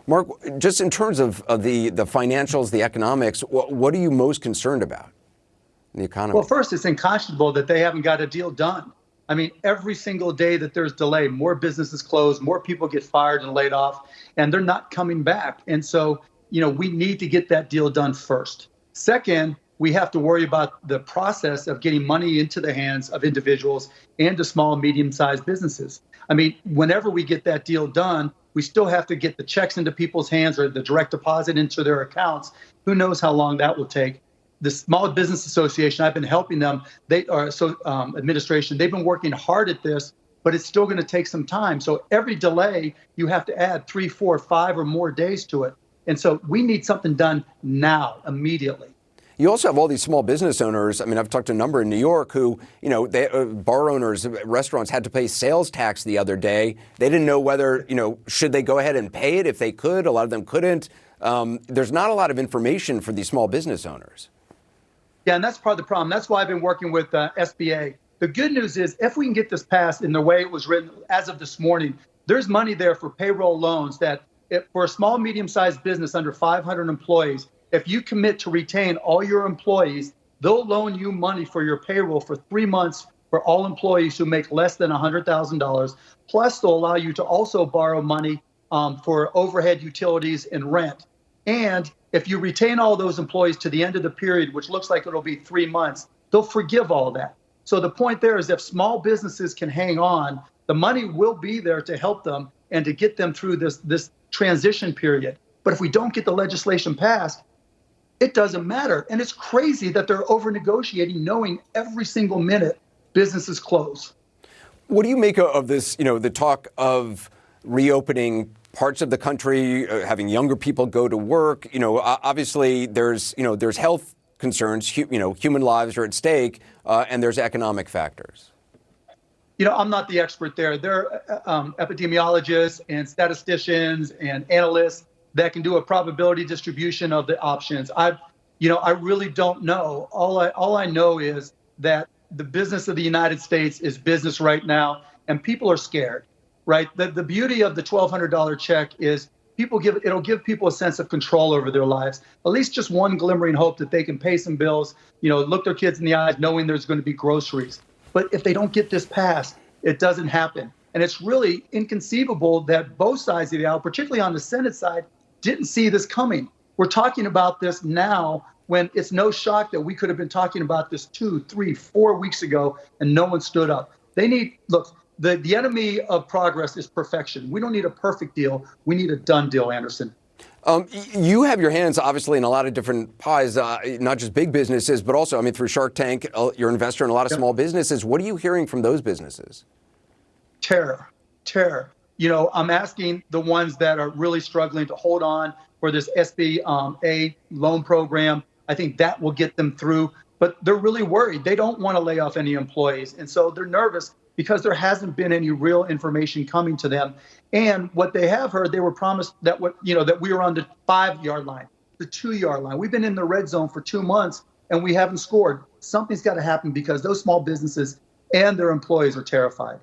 Mark, just in terms of the financials, the economics, what are you most concerned about in the economy? Well, first, it's unconscionable that they haven't got a deal done. I mean, every single day that there's delay, more businesses close, more people get fired and laid off, and they're not coming back. And so, we need to get that deal done first. Second, we have to worry about the process of getting money into the hands of individuals and to small and medium-sized businesses. I mean, whenever we get that deal done, we still have to get the checks into people's hands or the direct deposit into their accounts. Who knows how long that will take? The Small Business Association, I've been helping them. Administration, they've been working hard at this, but it's still going to take some time. So every delay, you have to add 3, 4, 5 or more days to it. And so we need something done now, immediately. You also have all these small business owners. I mean, I've talked to a number in New York who, bar owners, restaurants had to pay sales tax the other day. They didn't know whether, should they go ahead and pay it if they could. A lot of them couldn't. There's not a lot of information for these small business owners. Yeah, and that's part of the problem. That's why I've been working with SBA. The good news is if we can get this passed in the way it was written as of this morning, there's money there for payroll loans that for a small, medium-sized business under 500 employees, if you commit to retain all your employees, they'll loan you money for your payroll for 3 months for all employees who make less than $100,000. Plus, they'll allow you to also borrow money for overhead utilities and rent. And if you retain all those employees to the end of the period, which looks like it'll be 3 months, they'll forgive all that. So the point there is if small businesses can hang on, the money will be there to help them and to get them through this transition period. But if we don't get the legislation passed, it doesn't matter. And it's crazy that they're over negotiating, knowing every single minute businesses close. What do you make of this, the talk of reopening parts of the country, having younger people go to work? Obviously there's health concerns, human lives are at stake, and there's economic factors. I'm not the expert there. There are epidemiologists and statisticians and analysts that can do a probability distribution of the options. I really don't know. All I know is that the business of the United States is business right now, and people are scared, right? The beauty of the $1,200 check is it'll give people a sense of control over their lives, at least just one glimmering hope that they can pay some bills, look their kids in the eyes, knowing there's going to be groceries. But if they don't get this passed, it doesn't happen. And it's really inconceivable that both sides of the aisle, particularly on the Senate side, didn't see this coming. We're talking about this now when it's no shock that we could have been talking about this 2, 3, 4 weeks ago and no one stood up. The enemy of progress is perfection. We don't need a perfect deal. We need a done deal, Anderson. You have your hands obviously in a lot of different pies, not just big businesses, but also, through Shark Tank, you're an investor in a lot of small businesses. What are you hearing from those businesses? Terror. I'm asking the ones that are really struggling to hold on for this SBA loan program. I think that will get them through, but they're really worried. They don't want to lay off any employees. And so they're nervous because there hasn't been any real information coming to them. And what they have heard, they were promised that that we were on the 5-yard line, the 2-yard line. We've been in the red zone for 2 months and we haven't scored. Something's got to happen because those small businesses and their employees are terrified.